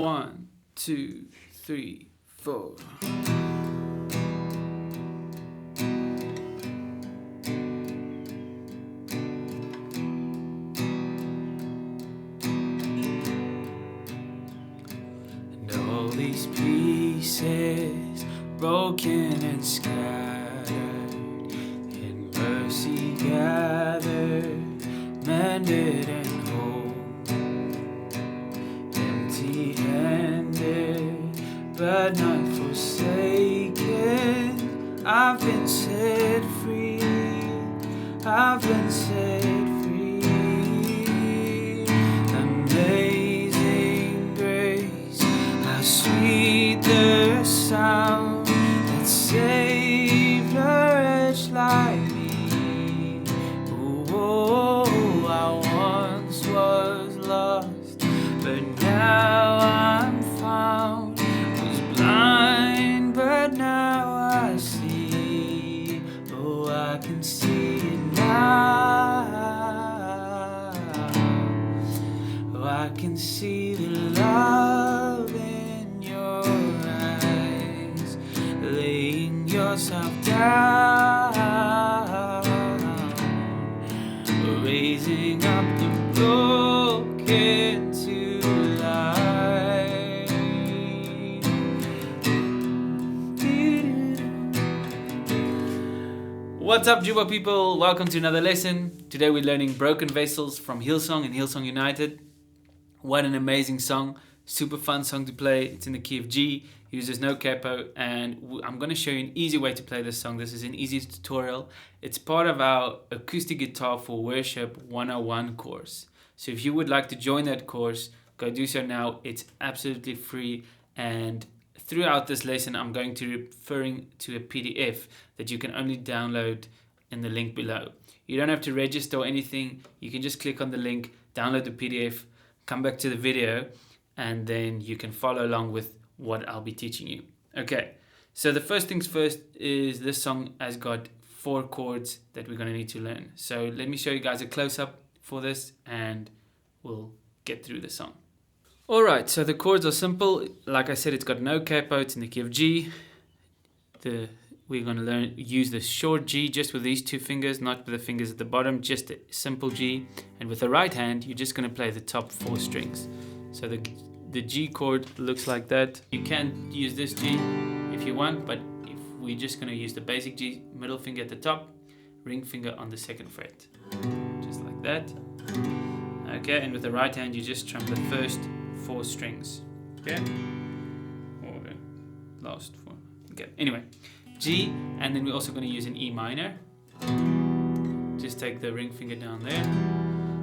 1, 2, 3, 4. And all these pieces broken and scattered, in mercy gathered, mended and whole, empty-handed but not forsaken. I've been set free, I've been set free. Amazing grace, how sweet the sound that saved a wretch like me. Oh, I once was lost, but now I'm found. Was blind, but now I see. Oh, I can see it now. Oh, I can see the love in your eyes, laying yourself down, raising up the broken to life. What's up, Jooba people? Welcome to another lesson. Today we're learning Broken Vessels from Hillsong and Hillsong United. What an amazing song. Super fun song to play. It's in the key of G, uses no capo, and I'm going to show you an easy way to play this song. This is an easy tutorial. It's part of our Acoustic Guitar for Worship 101 course. So if you would like to join that course, go do so now. It's absolutely free, and throughout this lesson I'm going to be referring to a PDF that you can only download in the link below. You don't have to register or anything. You can just click on the link, download the PDF, come back to the video, and then you can follow along with what I'll be teaching you. Okay, so the first things first is this song has got 4 chords that we're going to need to learn. So let me show you guys a close-up for this and we'll get through the song. Alright, so the chords are simple. Like I said, it's got no capo, it's in the key of G. We're going to use the short G just with these 2 fingers, not with the fingers at the bottom, just a simple G. And with the right hand, you're just going to play the top 4 strings. So the G chord looks like that. You can use this G if you want, but if we're just going to use the basic G, middle finger at the top, ring finger on the 2nd fret. Just like that. Okay, and with the right hand, you just strum the first 4 strings. Okay? Or the last 4. Okay, anyway. G, and then we're also going to use an E minor. Just take the ring finger down there.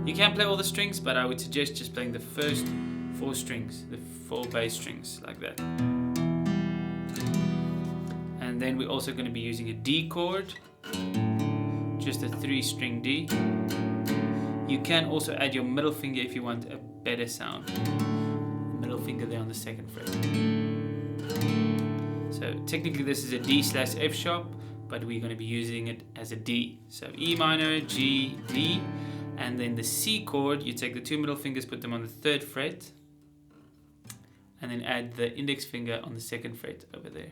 You can play all the strings, but I would suggest just playing the first 4 strings, the 4 bass strings, like that. And then we're also going to be using a D chord, just a 3-string D. You can also add your middle finger if you want a better sound. Middle finger there on the 2nd fret. So technically this is a D/F sharp, but we're going to be using it as a D. So E minor, G, D, and then the C chord, you take the 2 middle fingers, put them on the 3rd fret, and then add the index finger on the 2nd fret over there.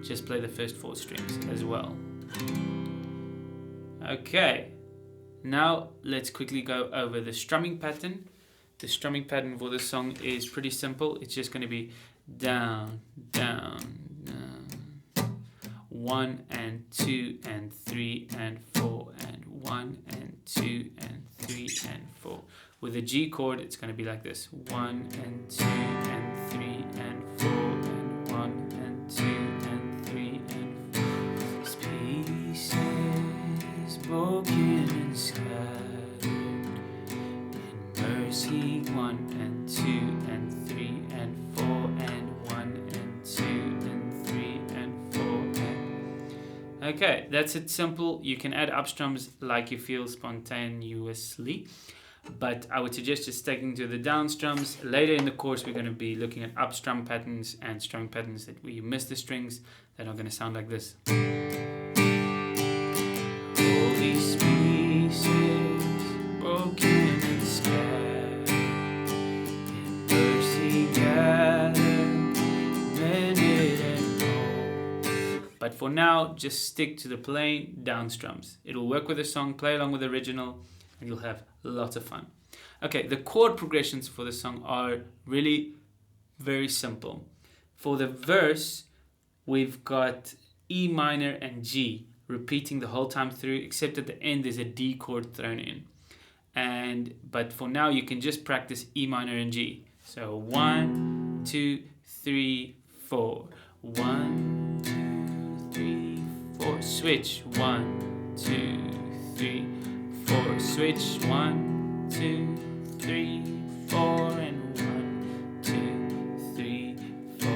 Just play the first 4 strings as well. Okay, now let's quickly go over the strumming pattern. The strumming pattern for this song is pretty simple. It's just going to be down, down, down, 1 and 2 and 3 and 4 and 1 and 2 and 3 and 4. With the G chord, it's going to be like this: 1 and 2 and 3 and 4 and 1 and 2 and 3 and 4. Pieces broken and scattered, in mercy 1 and 2 and 3 and 4 and 1 and 2 and 3 and 4 and... Okay, that's it, simple. You can add upstrums like you feel spontaneously, but I would suggest just sticking to the down strums. Later in the course we're going to be looking at up strum patterns and strum patterns that where you miss the strings that are going to sound like this. All these pieces broken and scattered, in But for now, just stick to the plain down strums. It'll work with the song, play along with the original, and you'll have lots of fun. Okay, the chord progressions for the song are really very simple. For the verse, we've got E minor and G repeating the whole time through, except at the end there's a D chord thrown in. But for now, you can just practice E minor and G. So 1, 2, 3, 4. 1, 2, 3, 4. Switch. 1, 2, 3, 4. Switch. 1, 2, 3, 4. And 1, 2, 3, 4.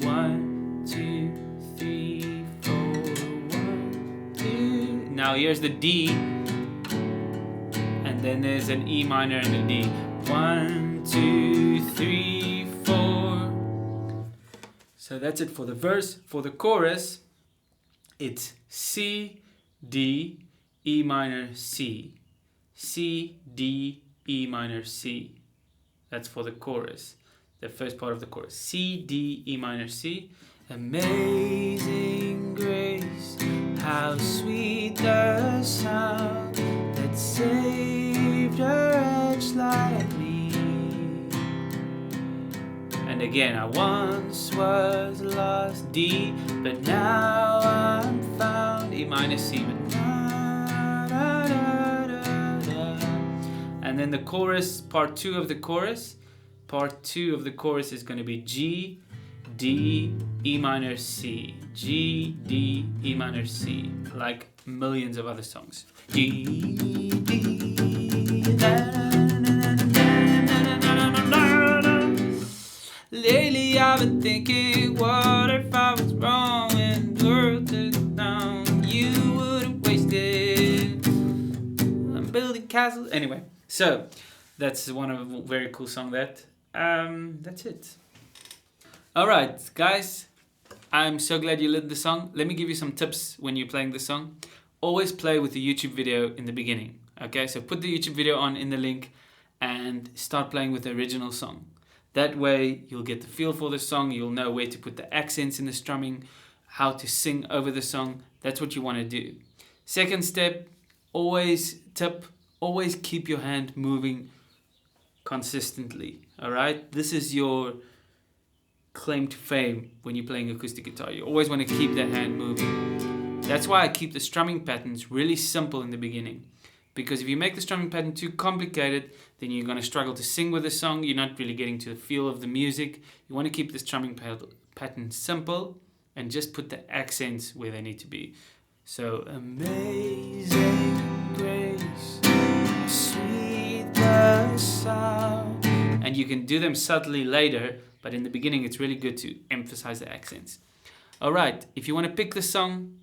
1, 2, 3, 4. 1, 2. Now here's the D. And then there's an E minor and a D. 1, 2, 3, 4. So that's it for the verse. For the chorus, it's C, D, E minor, C. C, D, E minor, C. That's for the chorus. The first part of the chorus. C, D, E minor, C. Amazing grace, how sweet the sound that saved a wretch like me. And again, I once was lost, D, but now I'm found, E minor, C. And then the chorus, part 2 of the chorus. Part 2 of the chorus is going to be G, D, E minor, C. G, D, E minor, C. Like millions of other songs. G, D, lately I've been thinking, what if I was wrong and the world took down? You wouldn't waste it. I'm building castles. Anyway, so that's one of a very cool song that. That's it. Alright, guys. I'm so glad you learned the song. Let me give you some tips when you're playing the song. Always play with the YouTube video in the beginning. Okay, so put the YouTube video on in the link and start playing with the original song. That way you'll get the feel for the song, you'll know where to put the accents in the strumming, how to sing over the song. That's what you want to do. Second step, always keep your hand moving consistently. Alright? This is your claim to fame when you're playing acoustic guitar. You always want to keep that hand moving. That's why I keep the strumming patterns really simple in the beginning. Because if you make the strumming pattern too complicated, then you're going to struggle to sing with the song. You're not really getting to the feel of the music. You want to keep the strumming pattern simple and just put the accents where they need to be. So, amazing grace, how sweet the sound. And you can do them subtly later, but in the beginning it's really good to emphasize the accents. Alright, if you want to pick the song,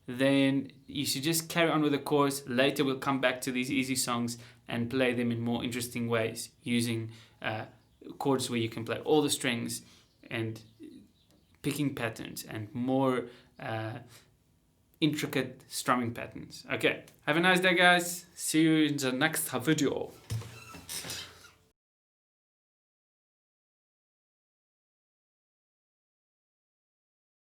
then you should just carry on with the chorus. Later we'll come back to these easy songs and play them in more interesting ways using chords where you can play all the strings and picking patterns and more intricate strumming patterns. Okay, have a nice day, guys. See you in the next video.